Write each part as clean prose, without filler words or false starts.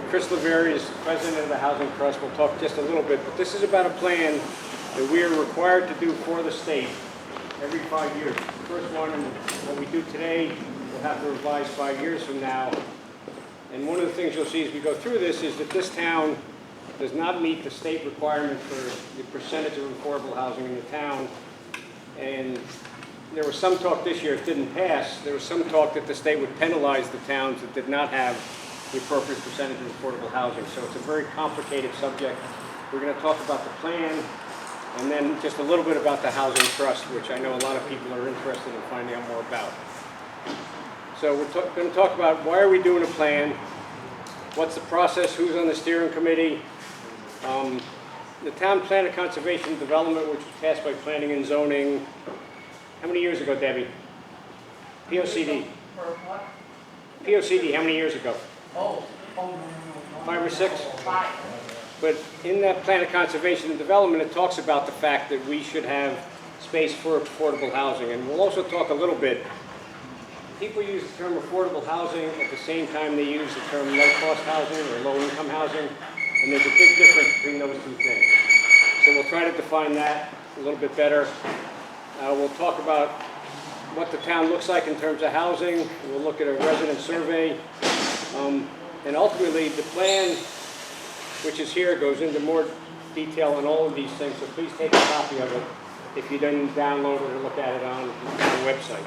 Chris Laveri is president of the Housing Trust. We'll talk just a little bit, but this is about a plan that we are required to do for the state every 5 years. The first one, and what we do today, we'll have to revise 5 years from now. And one of the things you'll see as we go through this is that this town does not meet the state requirement for the percentage of affordable housing in the town. And there was some talk this year, it didn't pass, there was some talk that the state would penalize the towns that did not have the appropriate percentage of affordable housing. So it's a very complicated subject. We're going to talk about the plan and then just a little bit about the Housing Trust, which I know a lot of people are interested in finding out more about. So we're going to talk about why are we doing a plan, what's the process, who's on the steering committee, the Town Plan of Conservation and Development, which was passed by Planning and Zoning, how many years ago, Debbie? POCD. For what? POCD, how many years ago? No. 5 or 6? 5. But in that Plan of Conservation and Development, it talks about the fact that we should have space for affordable housing. And we'll also talk a little bit, people use the term affordable housing at the same time they use the term low-cost housing or low-income housing. And there's a big difference between those two things. So we'll try to define that a little bit better. We'll talk about what the town looks like in terms of housing. We'll look at a resident survey. And ultimately, the plan, which is here, goes into more detail on all of these things. So please take a copy of it if you didn't download it or look at it on the website.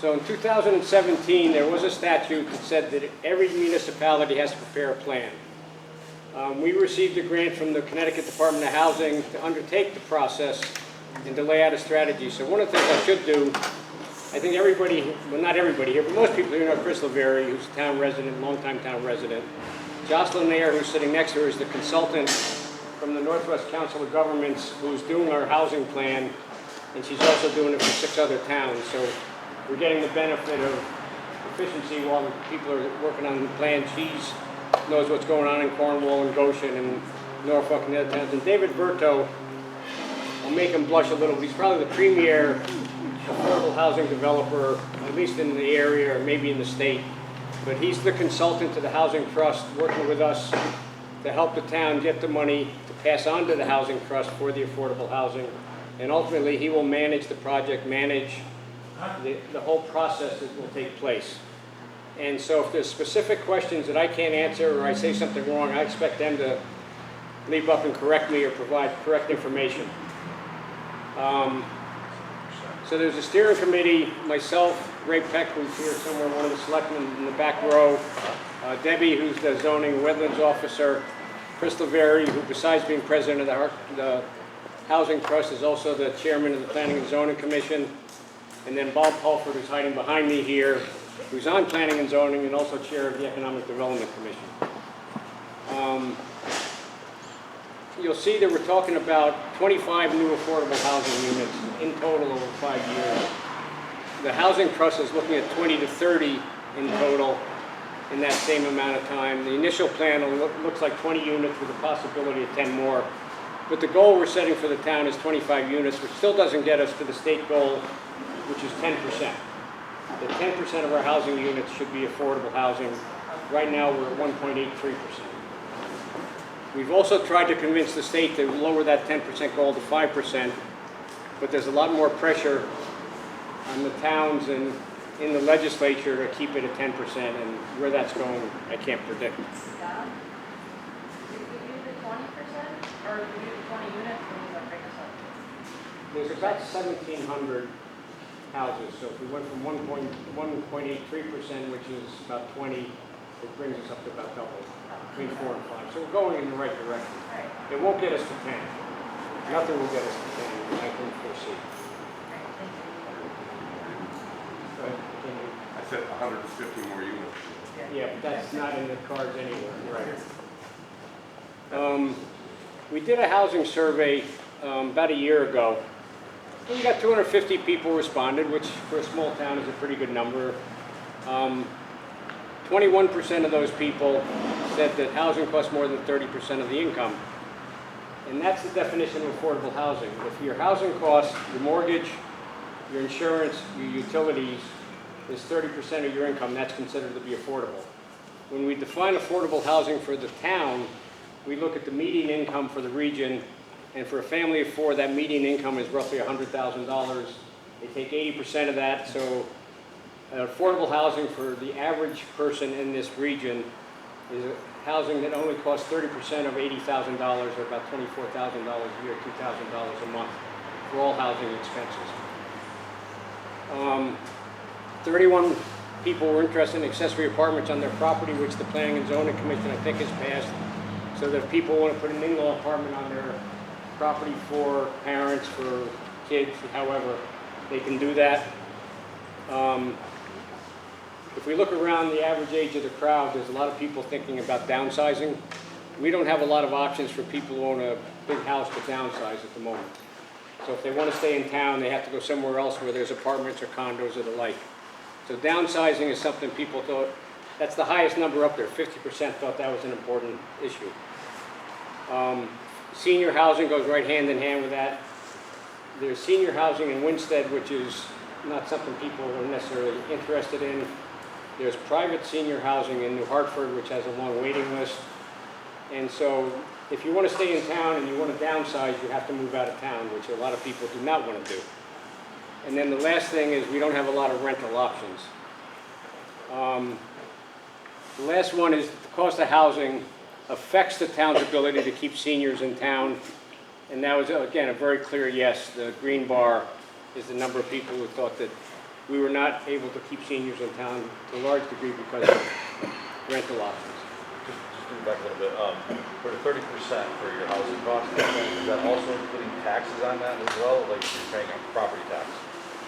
So in 2017, there was a statute that said that every municipality has to prepare a plan. We received a grant from the Connecticut Department of Housing to undertake the process and to lay out a strategy. So one of the things I should do, I think everybody, well not everybody here, but most people here know Chris Laveri, who's a town resident, longtime town resident. Jocelyn Nair, who's sitting next to her, is the consultant from the Northwest Council of Governments who's doing our housing plan, and she's also doing it for 6 other towns. So we're getting the benefit of efficiency while the people are working on the plan. She knows what's going on in Cornwall and Goshen and Norfolk and the other towns. And David Berto, I'll make him blush a little. He's probably the premier affordable housing developer, at least in the area or maybe in the state. But he's the consultant to the Housing Trust, working with us to help the town get the money to pass on to the Housing Trust for the affordable housing. And ultimately, he will manage the project, manage the whole process that will take place. And so if there's specific questions that I can't answer or I say something wrong, I expect them to leap up and correct me or provide correct information. So there's a steering committee, myself, Ray Peck, who's here somewhere, one of the selectmen in the back row, Debbie, who's the zoning wetlands officer, Chris Laveri, who besides being president of the Housing Trust is also the chairman of the Planning and Zoning Commission, and then Bob Pulford, who's hiding behind me here, who's on Planning and Zoning and also chair of the Economic Development Commission. You'll see that we're talking about 25 new affordable housing units in total over 5 years. The Housing Trust is looking at 20 to 30 in total in that same amount of time. The initial plan looks like 20 units with a possibility of 10 more. But the goal we're setting for the town is 25 units, which still doesn't get us to the state goal, which is 10%. The 10% of our housing units should be affordable housing. Right now, we're at 1.83%. We've also tried to convince the state to lower that 10% goal to 5%, but there's a lot more pressure on the towns and in the legislature to keep it at 10%, and where that's going, I can't predict. Yeah. Did we do the 20%? Or did we do the 20 units? Or was that bigger something? There's about 1,700 houses, so if we went from 1.83%, which is about 20, it brings us up to about double, between 4 and 5. So we're going in the right direction. Right. It won't get us to 10. Nothing will get us to 10, I can foresee. Go ahead, continue. I said 150 more units. Yeah, but that's not in the cards anywhere. Right. We did a housing survey about a year ago. We got 250 people responded, which for a small town is a pretty good number. 21% of those people said that housing costs more than 30% of the income. And that's the definition of affordable housing. If your housing costs, your mortgage, your insurance, your utilities is 30% of your income. That's considered to be affordable. When we define affordable housing for the town, we look at the median income for the region, and for a family of four, that median income is roughly $100,000. They take 80% of that, so affordable housing for the average person in this region is housing that only costs 30% of $80,000, or about $24,000 a year, $2,000 a month for all housing expenses. 31 people were interested in accessory apartments on their property, which the Planning and Zoning Commission, I think, has passed, so that if people want to put an in-law apartment on their property for parents, for kids, however, they can do that. If we look around the average age of the crowd, there's a lot of people thinking about downsizing. We don't have a lot of options for people who own a big house to downsize at the moment. So if they want to stay in town, they have to go somewhere else where there's apartments or condos or the like. So downsizing is something people thought, that's the highest number up there, 50% thought that was an important issue. Senior housing goes right hand in hand with that. There's senior housing in Winstead, which is not something people are necessarily interested in. There's private senior housing in New Hartford, which has a long waiting list. And so if you want to stay in town and you want to downsize, you have to move out of town, which a lot of people do not want to do. And then the last thing is we don't have a lot of rental options. The last one is the cost of housing affects the town's ability to keep seniors in town. And that was, again, a very clear yes. The green bar is the number of people who thought that we were not able to keep seniors in town to a large degree because of rental options. Just move back a little bit. For the 30% for your housing cost, is that also including taxes on that as well? Like you're paying a property tax?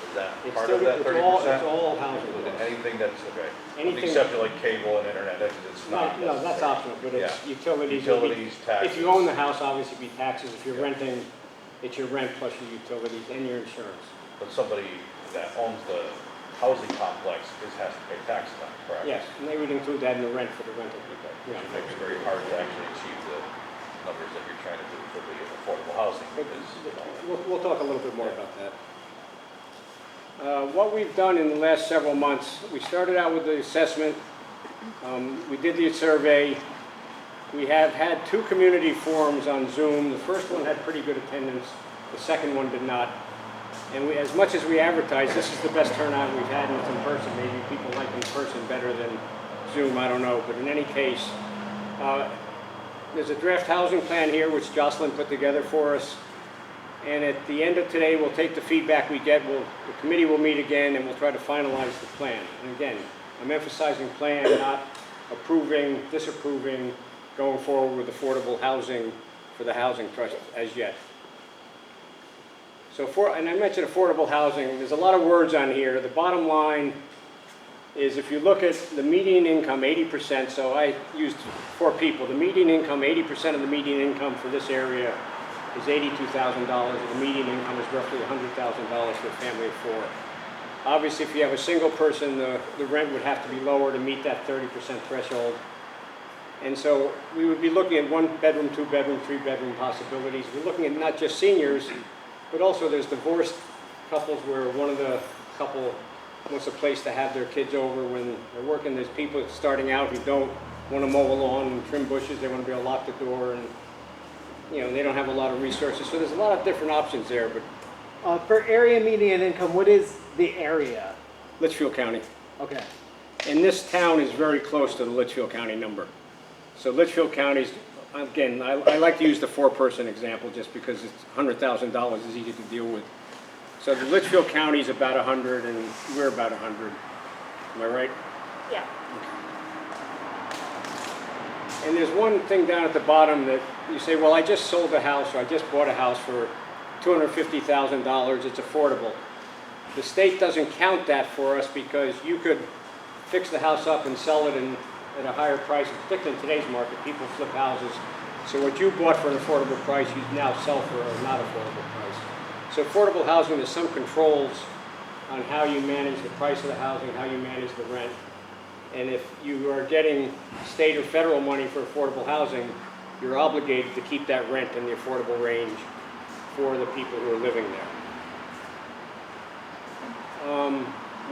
Is that It's part of that 30%? It's all housing. Including anything that's, okay. Anything- Except for like cable and internet, it's not. No, that's necessary. optional, but it's Yeah. utilities. Utilities, taxes. If you own the house, obviously it'd be taxes. If you're Yeah. renting, it's your rent plus your utilities and your insurance. But somebody that owns the housing complex has to pay taxes on it, correct? Yes, and they would include that in the rent for the rental people. Which Yeah. makes it very hard to actually achieve the numbers that you're trying to do for the affordable housing But because. we'll talk a little bit more about that. What we've done in the last several months, we started out with the assessment. We did the survey. We have had 2 community forums on Zoom. The first one had pretty good attendance. The second one did not. And as much as we advertise, this is the best turnout we've had, and it's in person. Maybe people like in person better than Zoom, I don't know. But in any case, there's a draft housing plan here, which Jocelyn put together for us. And at the end of today, we'll take the feedback we get. The committee will meet again, and we'll try to finalize the plan. And again, I'm emphasizing plan, not approving, disapproving, going forward with affordable housing for the Housing Trust as yet. So and I mentioned affordable housing, there's a lot of words on here. The bottom line is if you look at the median income, 80%, so I used 4 people. The median income, 80% of the median income for this area is $82,000, and the median income is roughly $100,000 for a family of 4. Obviously, if you have a single person, the rent would have to be lower to meet that 30% threshold. And so we would be looking at 1-bedroom, 2-bedroom, 3-bedroom possibilities. We're looking at not just seniors, but also there's divorced couples where one of the couple wants a place to have their kids over when they're working. There's people starting out who don't want to mow a lawn and trim bushes. They want to be able to lock the door, and they don't have a lot of resources. So there's a lot of different options there. But For area median income, what is the area? Litchfield County. Okay. And this town is very close to the Litchfield County number. So Litchfield County's, again, I like to use the 4-person example just because it's $100,000 is easy to deal with. So the Litchfield County is about 100 and we're about 100. Am I right? Yeah. And there's one thing down at the bottom that you say, well, I just sold a house or I just bought a house for $250,000. It's affordable. The state doesn't count that for us because you could fix the house up and sell it at a higher price, particularly in today's market. People flip houses. So what you bought for an affordable price, you now sell for a not affordable price. So affordable housing, there's some controls on how you manage the price of the housing, how you manage the rent. And if you are getting state or federal money for affordable housing, you're obligated to keep that rent in the affordable range for the people who are living there.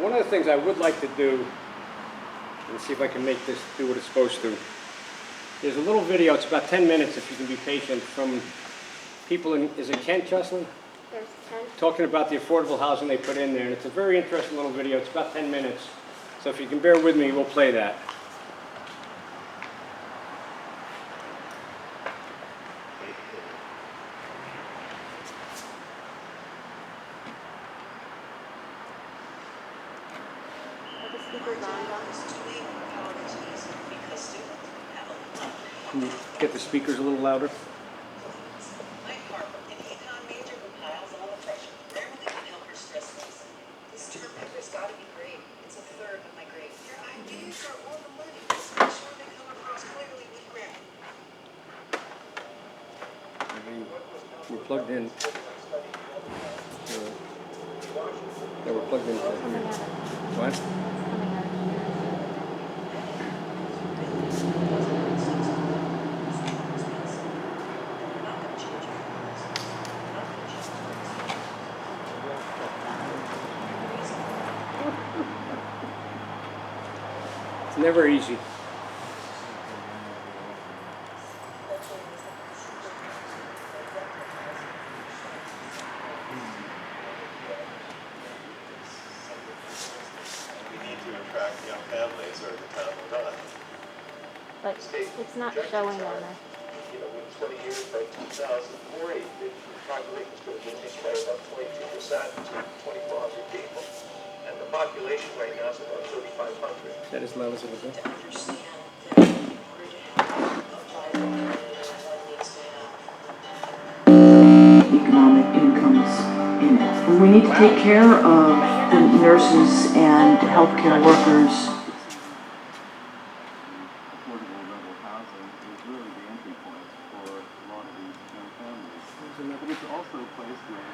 One of the things I would like to do, and see if I can make this do what it's supposed to, there's a little video, it's about 10 minutes if you can be patient, from people in, is it Kent, Jocelyn? There's 10. Talking about the affordable housing they put in there, and it's a very interesting little video. It's about 10 minutes. So if you can bear with me, we'll play that. Are the speakers on, Don? Can you get the speakers a little louder? My partner, an econ major who piles on the pressure, rarely can help her stress less. This term paper's gotta be great. It's a third of my grade. Your ideas are all the money. Just make sure they come across clearly with grammar. We're plugged in. Yeah, we're plugged in. Coming out of, What? it's coming out of here. It's never easy. We need to attract young families or the town will die. But it's not showing on there. You know, in 20 years, by 2040, the population is going to diminish by about 22% to 2,400 people. And the population right now is about 3,500. Is that as loud as it'll go? To understand that in order to have a vibrant community, one needs to have economic incomes in it. And we need to take care of the nurses and healthcare workers. Affordable rental housing is really the entry point for a lot of these young families. But it's also a place where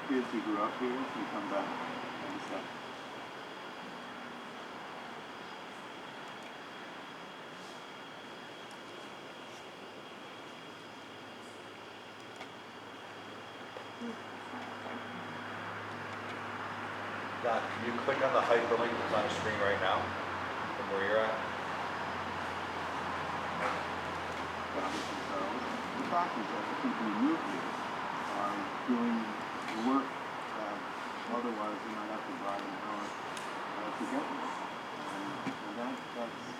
kids who grew up here can come back and stuff. Don, can you click on the hyperlink that's on the screen right now from where you're at? Establish themselves. The fact is that the people who move here are doing the work that otherwise they might have to drive an hour to get there. And that's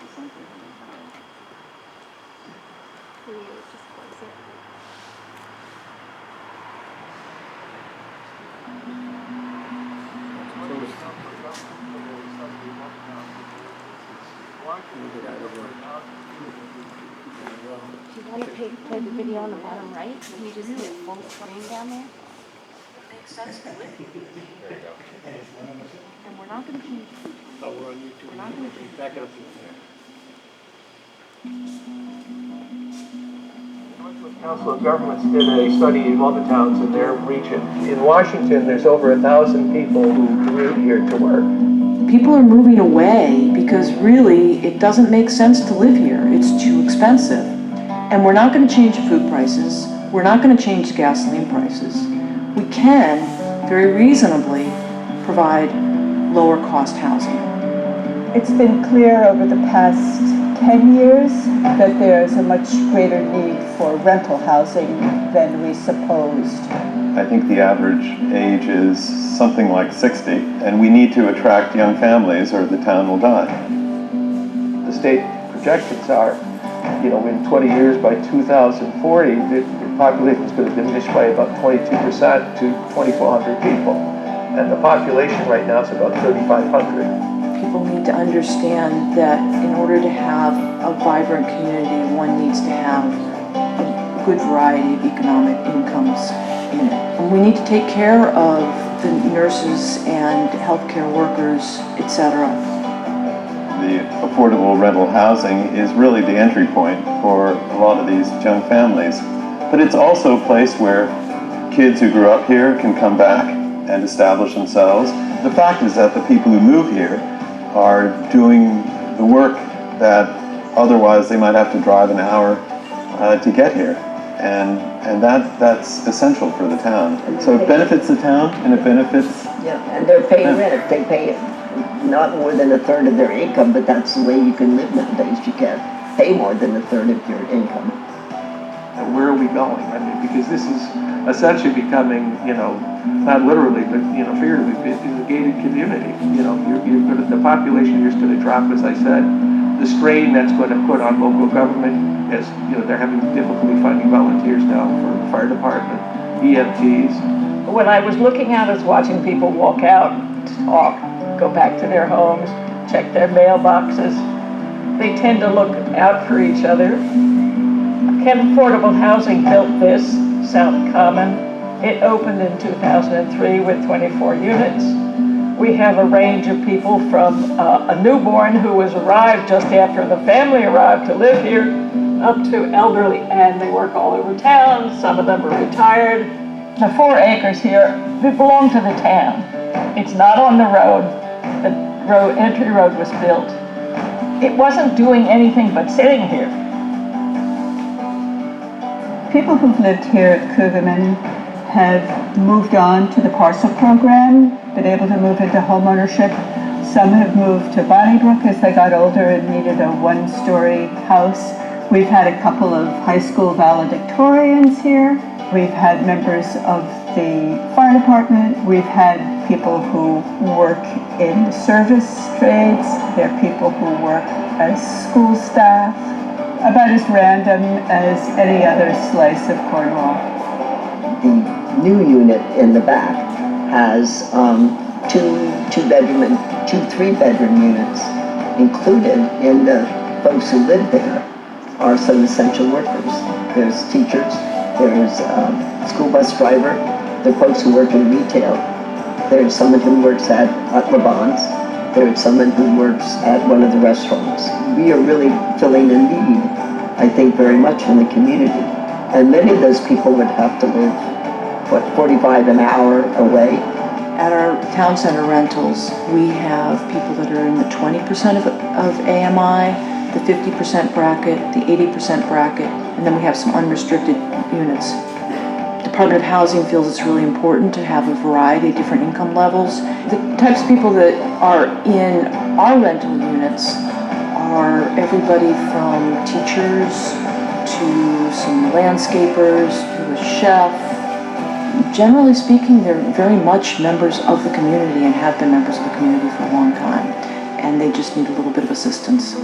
essential for the town. Can you just close it? Do you want to play the video on the bottom right? Can you just hit full screen down there? makes sense to live here. There you go. And we're not going to change. Oh, we're on YouTube. We're not going to. Back it up. Council of Governments did a study of all the towns in their region. In Washington, there's over 1,000 people who commute here to work. People are moving away because really it doesn't make sense to live here. It's too expensive. And we're not going to change the food prices. We're not going to change the gasoline prices. We can very reasonably provide lower cost housing. It's been clear over the past 10 years that there's a much greater need for rental housing than we supposed. I think the average age is something like 60, and we need to attract young families or the town will die. The state projections are, in 20 years, by 2040, the population is going to diminish by about 22% to 2,400 people. And the population right now is about 3,500. People need to understand that in order to have a vibrant community, one needs to have a good variety of economic incomes in it. And we need to take care of the nurses and healthcare workers, etc. The affordable rental housing is really the entry point for a lot of these young families. But it's also a place where kids who grew up here can come back and establish themselves. The fact is that the people who move here are doing the work that otherwise they might have to drive an hour to get here. And that's essential for the town. So it benefits the town and it benefits... Yeah, and they're paying rent if they pay not more than a third of their income, but that's the way you can live nowadays. You can't pay more than a third of your income. And where are we going? I mean, because this is essentially becoming, not literally, but, figuratively, it's a gated community. The population here is going to drop, as I said. The strain that's going to put on local government, as, they're having difficulty finding volunteers now for the fire department, EMTs. What I was looking at is watching people walk out, talk, go back to their homes, check their mailboxes. They tend to look out for each other. Kent Affordable Housing built this, South Common. It opened in 2003 with 24 units. We have a range of people from a newborn who was arrived just after the family arrived to live here, up to elderly, and they work all over town. Some of them are retired. The 4 acres here, they belong to the town. It's not on the road. The entry road was built. It wasn't doing anything but sitting here. People who've lived here at Cougaman have moved on to the parcel program, been able to move into homeownership. Some have moved to Bonnybrook as they got older and needed a 1-story house. We've had a couple of high school valedictorians here. We've had members of the fire department. We've had people who work in the service trades. There are people who work as school staff. About as random as any other slice of Cornwall. The new unit in the back has 2 3-bedroom units. Included in the folks who live there are some essential workers. There's teachers, there's a school bus driver, there are folks who work in retail, there's someone who works at Leban's, there's someone who works at one of the restaurants. We are really filling a need, I think, very much in the community. And many of those people would have to live, 45 an hour away. At our town center rentals, we have people that are in the 20% of AMI, the 50% bracket, the 80% bracket, and then we have some unrestricted units. Department of Housing feels it's really important to have a variety of different income levels. The types of people that are in our rental units are everybody from teachers to some landscapers to a chef. Generally speaking, they're very much members of the community and have been members of the community for a long time, and they just need a little bit of assistance.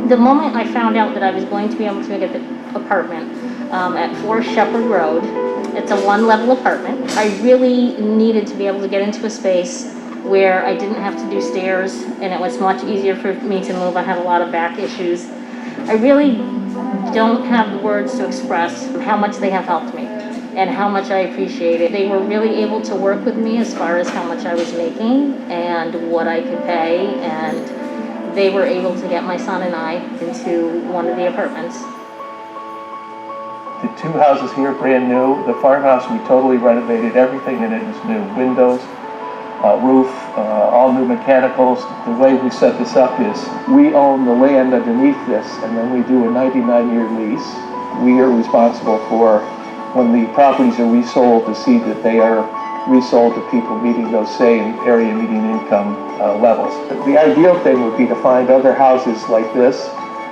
The moment I found out that I was going to be able to get the apartment at 4 Shepherd Road, it's a 1-level apartment. I really needed to be able to get into a space where I didn't have to do stairs, and it was much easier for me to move. I had a lot of back issues. I really don't have the words to express how much they have helped me and how much I appreciate it. They were really able to work with me as far as how much I was making and what I could pay, and they were able to get my son and I into one of the apartments. The 2 houses here, brand new. The farmhouse, we totally renovated. Everything in it is new. Windows, roof, all new mechanicals. The way we set this up is we own the land underneath this, and then we do a 99-year lease. We are responsible for, when the properties are resold, to see that they are resold to people meeting those same area median income levels. The ideal thing would be to find other houses like this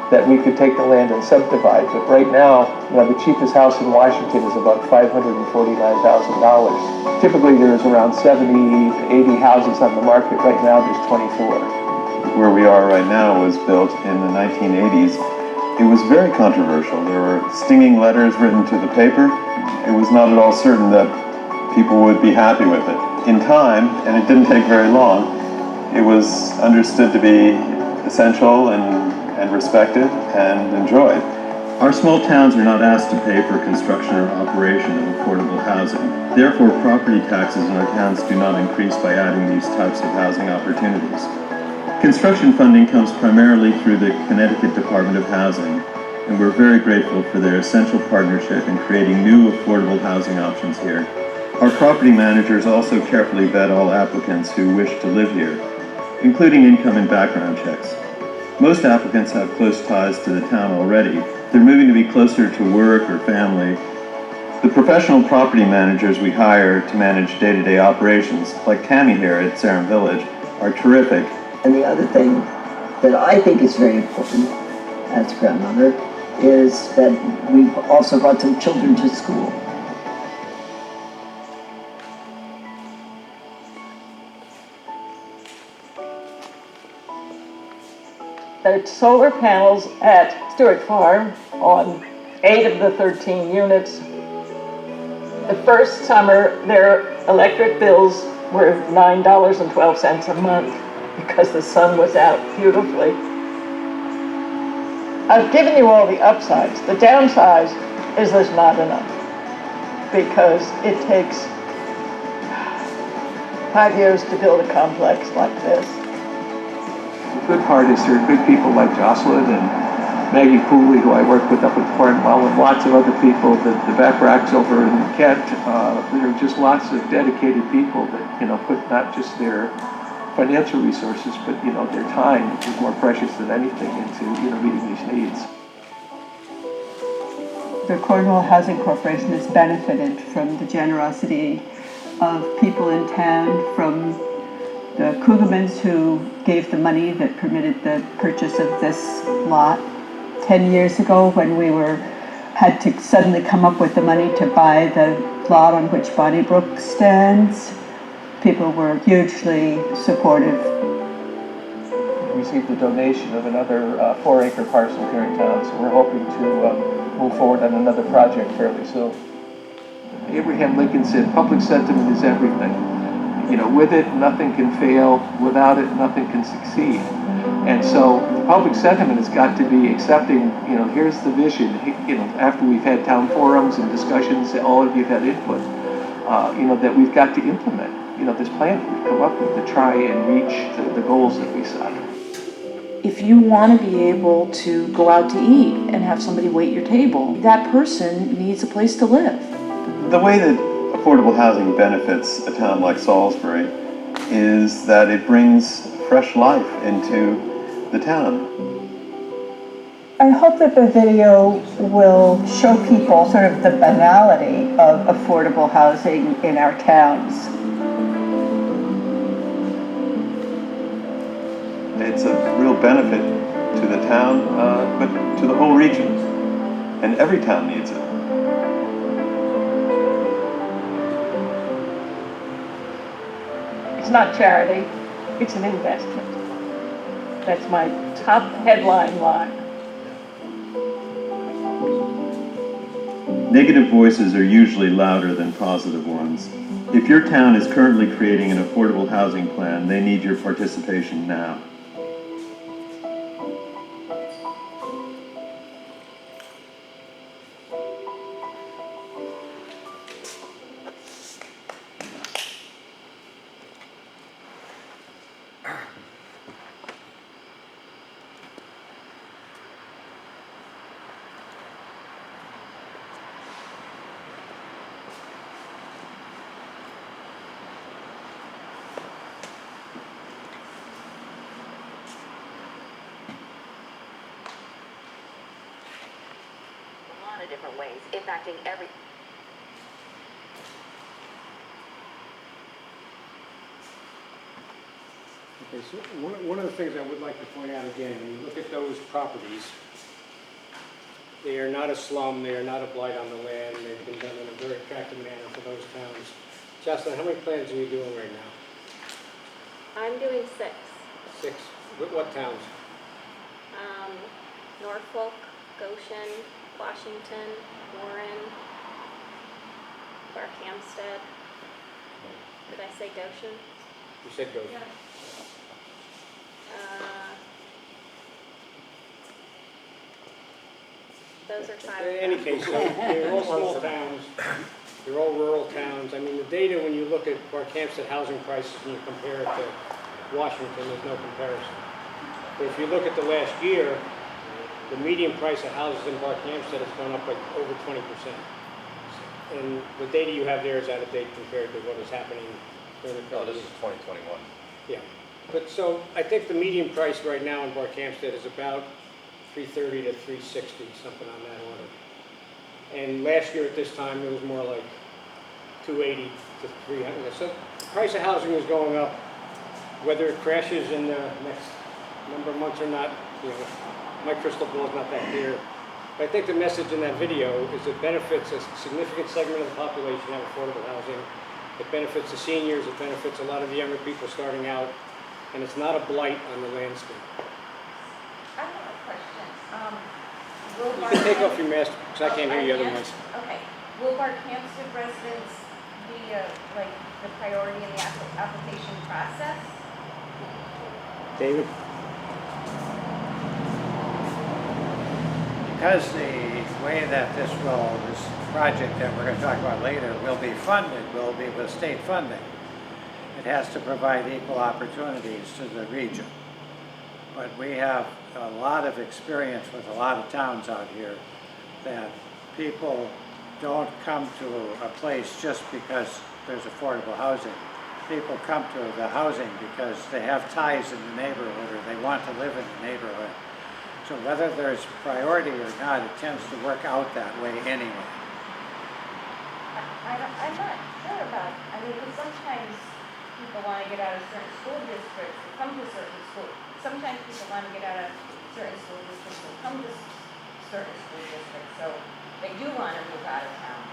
that we could take the land and subdivide. But right now, the cheapest house in Washington is about $549,000. Typically, there's around 70 to 80 houses on the market. Right now, there's 24. Where we are right now was built in the 1980s. It was very controversial. There were stinging letters written to the paper. It was not at all certain that people would be happy with it. In time, and it didn't take very long, it was understood to be essential and respected and enjoyed. Our small towns are not asked to pay for construction or operation of affordable housing. Therefore, property taxes in our towns do not increase by adding these types of housing opportunities. Construction funding comes primarily through the Connecticut Department of Housing, and we're very grateful for their essential partnership in creating new affordable housing options here. Our property managers also carefully vet all applicants who wish to live here, including income and background checks. Most applicants have close ties to the town already. They're moving to be closer to work or family, The professional property managers we hire to manage day-to-day operations, like Tammy here at Sarum Village, are terrific. And the other thing that I think is very important as a grandmother is that we've also brought some children to school. The solar panels at Stewart Farm on 8 of the 13 units. The first summer, their electric bills were $9.12 a month because the sun was out beautifully. I've given you all the upsides. The downside is there's not enough because it takes 5 years to build a complex like this. The good part is there are good people like Jocelyn and Maggie Cooley, who I work with up at Cornwall, and lots of other people, the back racks over in Kent. There are just lots of dedicated people that, put not just their financial resources, but, their time, which is more precious than anything, into, meeting these needs. The Cornwall Housing Corporation has benefited from the generosity of people in town, from the Kugelmans who gave the money that permitted the purchase of this lot 10 years ago when we had to suddenly come up with the money to buy the lot on which Bonnybrook stands. People were hugely supportive. We received a donation of another 4-acre parcel here in town, so we're hoping to move forward on another project fairly soon. Abraham Lincoln said, public sentiment is everything. With it, nothing can fail. Without it, nothing can succeed. And so the public sentiment has got to be accepting, here's the vision, after we've had town forums and discussions, all of you have had input, that we've got to implement, this plan that we've come up with to try and reach the goals that we set. If you want to be able to go out to eat and have somebody wait your table, that person needs a place to live. The way that affordable housing benefits a town like Salisbury is that it brings fresh life into the town. I hope that the video will show people sort of the banality of affordable housing in our towns. It's a real benefit to the town, but to the whole region. And every town needs it. It's not charity, it's an investment. That's my top headline line. Negative voices are usually louder than positive ones. If your town is currently creating an affordable housing plan, they need your participation now. Different ways, impacting every. Okay, so one of the things I would like to point out again, when you look at those properties, they are not a slum, they are not a blight on the land, they've been done in a very attractive manner for those towns. Jocelyn, how many plans are you doing right now? I'm doing 6. 6. What towns? Norfolk, Goshen, Washington, Warren, Barkhamsted. Did I say Goshen? You said Goshen. Yeah. Those are 5. In any case, so they're all small towns, they're all rural towns. I mean, the data, when you look at Barkhamsted housing prices and you compare it to Washington, there's no comparison. But if you look at the last year, the median price of houses in Barkhamsted has gone up like over 20%. And the data you have there is out of date compared to what is happening during the No, this is 2021. Yeah. But so I think the median price right now in Barkhamsted is about $330 to $360, something on that order. And last year at this time, it was more like 280 to 300. So the price of housing is going up. Whether it crashes in the next number of months or not, you know, my crystal ball is not that clear. But I think the message in that video is it benefits a significant segment of the population have affordable housing. It benefits the seniors, it benefits a lot of the younger people starting out, and it's not a blight on the landscape. I have a question. Will You can take off your mask, because I can't hear you can't? otherwise. Okay. Will Barkhamsted residents be like the priority in the application process? David? Because the way that this project that we're going to talk about later will be funded, will be with state funding. It has to provide equal opportunities to the region. But we have a lot of experience with a lot of towns out here that people don't come to a place just because there's affordable housing. People come to the housing because they have ties in the neighborhood or they want to live in the neighborhood. So whether there's priority or not, it tends to work out that way anyway. I'm not sure about, I mean, because sometimes people want to get out of certain school districts and come to certain schools. Sometimes people want to get out of certain school districts and come to certain school districts, so they do want to move out of town.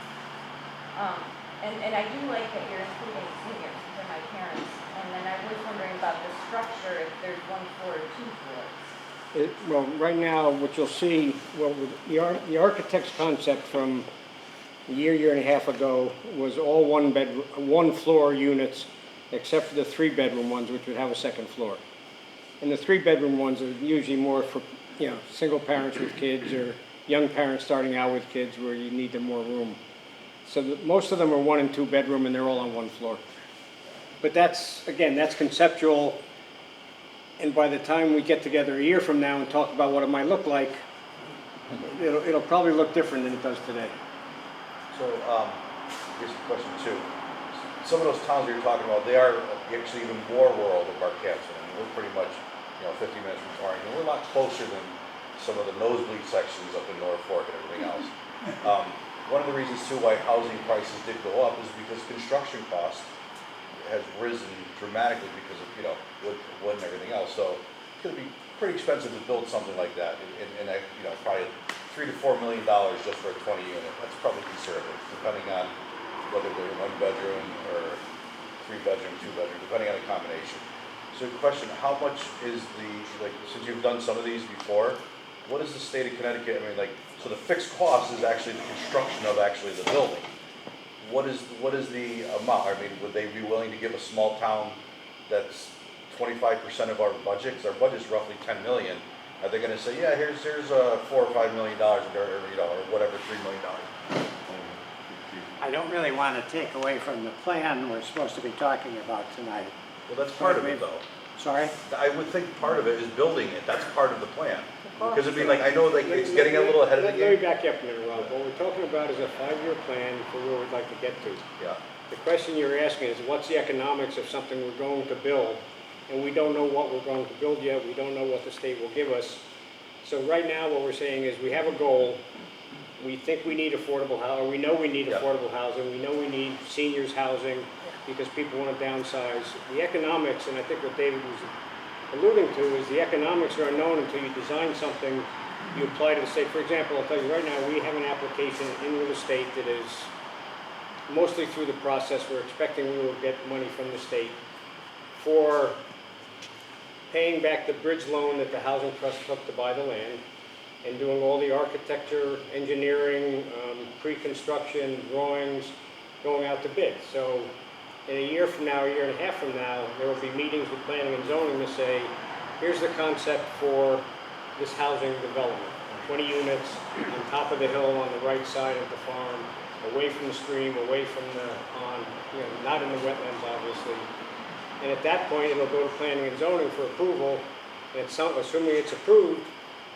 And I do like that you're including seniors, they're my parents. And then I was wondering about the structure, if there's 1 floor or 2 floors. Well, right now, what you'll see, well, the architect's concept from a year and a half ago was all one floor units, except for the 3-bedroom ones, which would have a 2nd floor. And the 3-bedroom ones are usually more for, you know, single parents with kids or young parents starting out with kids where you need more room. So most of them are 1 and 2 bedroom, and they're all on 1 floor. But that's, again, that's conceptual. And by the time we get together a year from now and talk about what it might look like, it'll probably look different than it does today. So, here's a question too. Some of those towns that you're talking about, they are actually even more rural than Barkhamsted. I mean, we're pretty much, 50 minutes from Torrington. We're a lot closer than some of the nosebleed sections up in North Fork and everything else. One of the reasons too why housing prices did go up is because construction cost has risen dramatically because of, wood and everything else. So it's going to be pretty expensive to build something like that, and probably $3 to $4 million just for a 20 unit. That's probably conservative, depending on whether they're 1 bedroom or 3 bedroom, 2 bedroom, depending on the combination. So the question, how much is since you've done some of these before, what is the state of Connecticut, so the fixed cost is actually the construction of actually the building. What is the amount? I mean, would they be willing to give a small town that's 25% of our budget, because our budget's roughly 10 million, are they going to say, yeah, here's $4 or $5 million, or whatever, $3 million? I don't really want to take away from the plan we're supposed to be talking about tonight. Well, that's part of it, though. Sorry? I would think part of it is building it. That's part of the plan. Because it'd be I know it's getting a little ahead of the game. Let me back you up a minute, Rob. What we're talking about is a 5-year plan for where we'd like to get to. Yeah. The question you're asking is, what's the economics of something we're going to build? And we don't know what we're going to build yet. We don't know what the state will give us. So right now, what we're saying is we have a goal. We think we need affordable housing. We know we need affordable housing. We know we need seniors housing because people want to downsize. The economics, and I think what David was alluding to, is the economics are unknown until you design something, you apply to the state. For example, I'll tell you right now, we have an application in with the state that is mostly through the process. We're expecting we will get money from the state for paying back the bridge loan that the Housing Trust took to buy the land and doing all the architecture, engineering, pre-construction, drawings, going out to bid. So in a year from now, a year and a half from now, there will be meetings with planning and zoning to say, here's the concept for this housing development. 20 units on top of the hill on the right side of the farm, away from the stream, away from the pond, not in the wetlands, obviously. And at that point, it'll go to planning and zoning for approval. And assuming it's approved,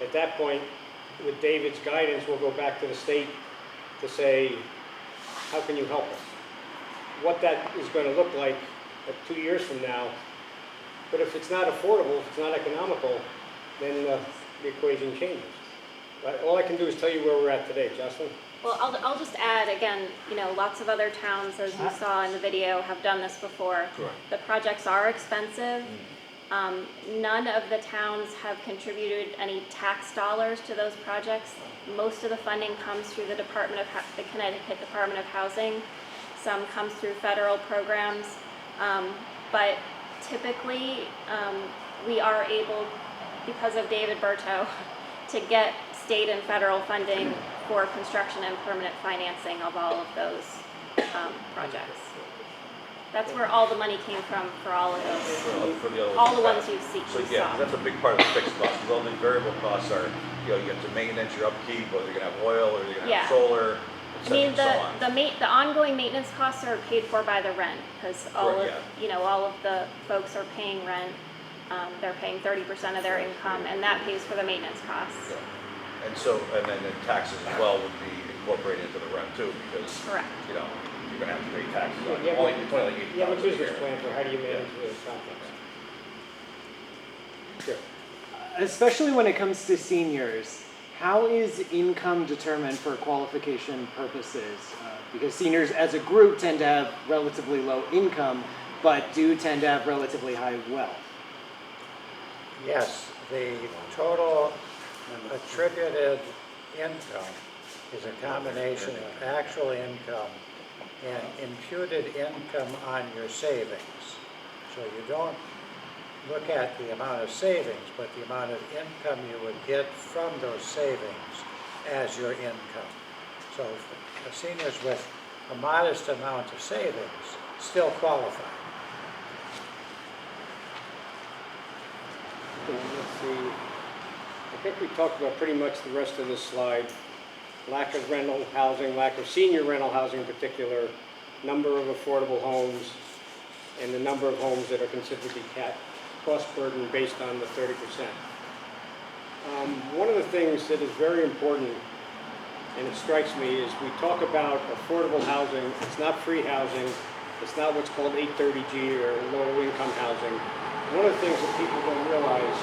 at that point, with David's guidance, we'll go back to the state to say, how can you help us? What that is going to look like 2 years from now. But if it's not affordable, if it's not economical, then the equation changes. But all I can do is tell you where we're at today. Jocelyn? Well, I'll just add, again, you know, lots of other towns, as you saw in the video, have done this before. Correct. The projects are expensive. None of the towns have contributed any tax dollars to those projects. Most of the funding comes through the the Connecticut Department of Housing. Some comes through federal programs. But typically, we are able, because of David Berto, to get state and federal funding for construction and permanent financing of all of those projects. That's where all the money came from for all of those, For the other all the ones you see. So you yeah, saw. that's a big part of the fixed costs. Because all the variable costs are, you know, you get to maintenance, your upkeep, whether you're gonna have oil or you're gonna Yeah. have solar, et I cetera, mean, and so on. the ongoing maintenance costs are paid for by the rent, because all Right, of, yeah. you know, all of the folks are paying rent. They're paying 30% of their income, and that pays for the maintenance costs. Yeah. And so, and then the taxes as well would be incorporated into the rent too, because, Correct. you know, you're gonna have to pay taxes on Yeah, only, but- it's only like $80 You have a a business year. plan for how do you manage the complex? Sure. Especially when it comes to seniors, how is income determined for qualification purposes? Because seniors as a group tend to have relatively low income, but do tend to have relatively high wealth. Yes, the total attributed income is a combination of actual income and imputed income on your savings. So you don't look at the amount of savings, but the amount of income you would get from those savings as your income. So seniors with a modest amount of savings still qualify. Okay, let's see. I think we talked about pretty much the rest of this slide. Lack of rental housing, lack of senior rental housing in particular, number of affordable homes, and the number of homes that are considered to be cost burden based on the 30%. One of the things that is very important, and it strikes me, is we talk about affordable housing. It's not free housing. It's not what's called 830G or low-income housing. One of the things that people don't realize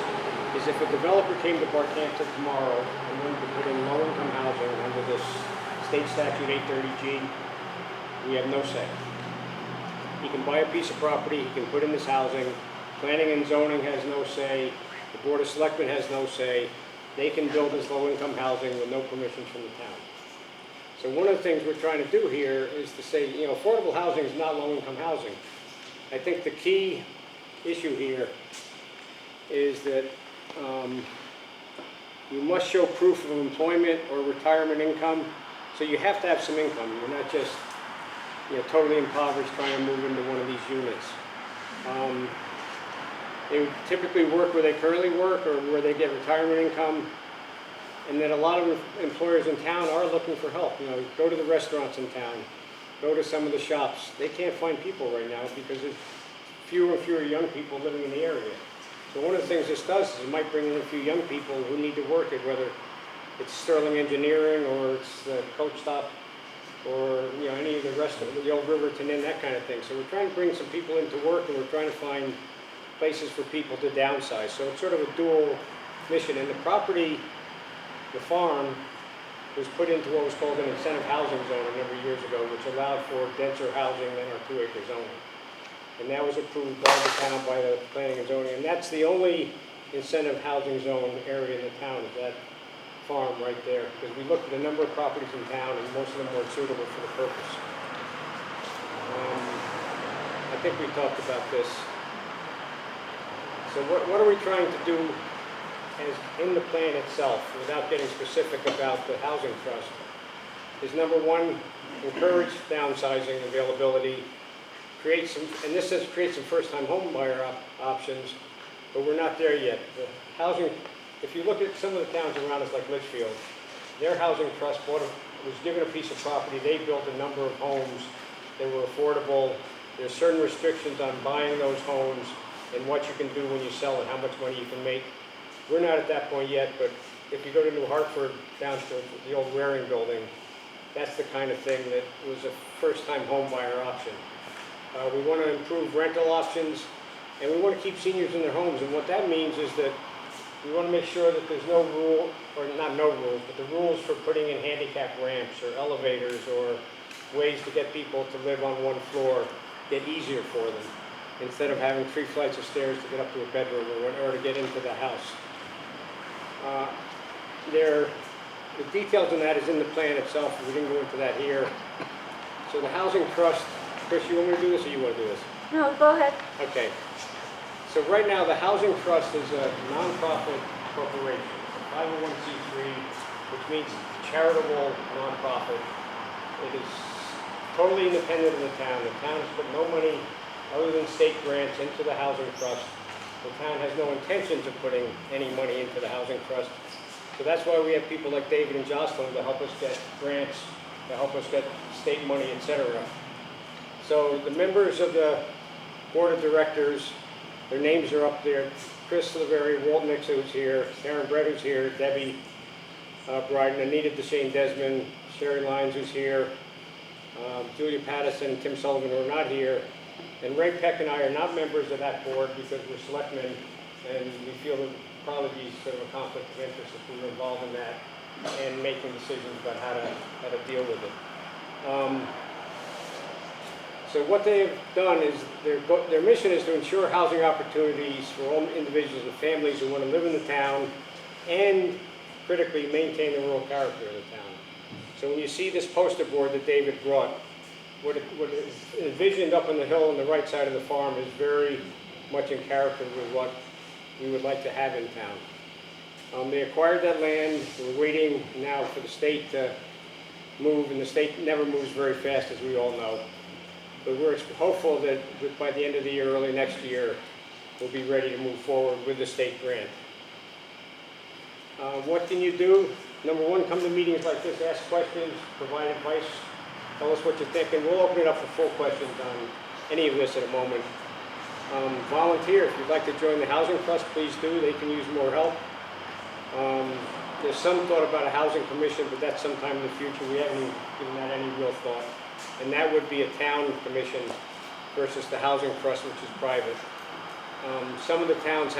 is if a developer came to Barcampton tomorrow and wanted to put in low-income housing under this state statute 830G, we have no say. He can buy a piece of property, he can put in this housing. Planning and zoning has no say. The Board of Selectmen has no say. They can build this low-income housing with no permissions from the town. So one of the things we're trying to do here is to say, you know, affordable housing is not low-income housing. I think the key issue here is that you must show proof of employment or retirement income. So you have to have some income. You're not just, you know, totally impoverished trying to move into one of these units. They would typically work where they currently work or where they get retirement income. And then a lot of employers in town are looking for help. You know, go to the restaurants in town, go to some of the shops. They can't find people right now because there's fewer and fewer young people living in the area. So one of the things this does is it might bring in a few young people who need to work at whether it's Sterling Engineering or it's the Coach Stop or, you know, any of the rest of the old Riverton Inn, that kind of thing. So we're trying to bring some people into work and we're trying to find places for people to downsize. So it's sort of a dual mission. And the property, the farm, was put into what was called an incentive housing zone a number of years ago, which allowed for denser housing than our 2-acre zoning. And that was approved by the town, by the planning and zoning. And that's the only incentive housing zone area in the town, is that farm right there. Because we looked at a number of properties in town and most of them weren't suitable for the purpose. I think we talked about this. So what are we trying to do as in the plan itself, without getting specific about the housing trust, is number one, encourage downsizing availability, create some, and this says create some first-time home buyer options, but we're not there yet. The housing, if you look at some of the towns around us like Litchfield, their housing trust was given a piece of property, they built a number of homes that were affordable. There's certain restrictions on buying those homes and what you can do when you sell it, how much money you can make. We're not at that point yet, but if you go to New Hartford, downstairs, the old Waring building, that's the kind of thing that was a first-time home buyer option. We want to improve rental options, and we want to keep seniors in their homes. And what that means is that we want to make sure that there's no rule, or not no rules, but the rules for putting in handicap ramps or elevators or ways to get people to live on one floor get easier for them, instead of having 3 flights of stairs to get up to a bedroom or to get into the house. The details on that is in the plan itself. We didn't go into that here. So the Housing Trust, Chris, you want me to do this or you want to do this? No, go ahead. Okay. So right now, the Housing Trust is a nonprofit corporation. It's a 501c3, which means charitable nonprofit. It is totally independent of the town. The town has put no money other than state grants into the Housing Trust. The town has no intentions of putting any money into the Housing Trust. So that's why we have people like David and Jocelyn to help us get grants, to help us get state money, etc. So the members of the board of directors, their names are up there. Chris Lavery, Walt Nix, who's here, Karen Brett, who's here, Debbie Bryden, Anita Deshane Desmond, Sherry Lyons, who's here, Julia Pattison, Tim Sullivan, who are not here. And Ray Peck and I are not members of that board because we're selectmen, and we feel it would probably be sort of a conflict of interest if we were involved in that and making decisions about how to deal with it. So what they've done is their mission is to ensure housing opportunities for all individuals and families who want to live in the town and critically maintain the rural character of the town. So when you see this poster board that David brought, what is envisioned up on the hill on the right side of the farm is very much in character with what we would like to have in town. They acquired that land. We're waiting now for the state to move, and the state never moves very fast, as we all know. But we're hopeful that by the end of the year, early next year, we'll be ready to move forward with the state grant. What can you do? Number one, come to meetings like this, ask questions, provide advice, tell us what you think, and we'll open it up for full questions on any of this in a moment. Volunteer. If you'd like to join the Housing Trust, please do. They can use more help. There's some thought about a housing commission, but that's sometime in the future. We haven't even given that any real thought. And that would be a town commission versus the Housing Trust, which is private. Some of the towns have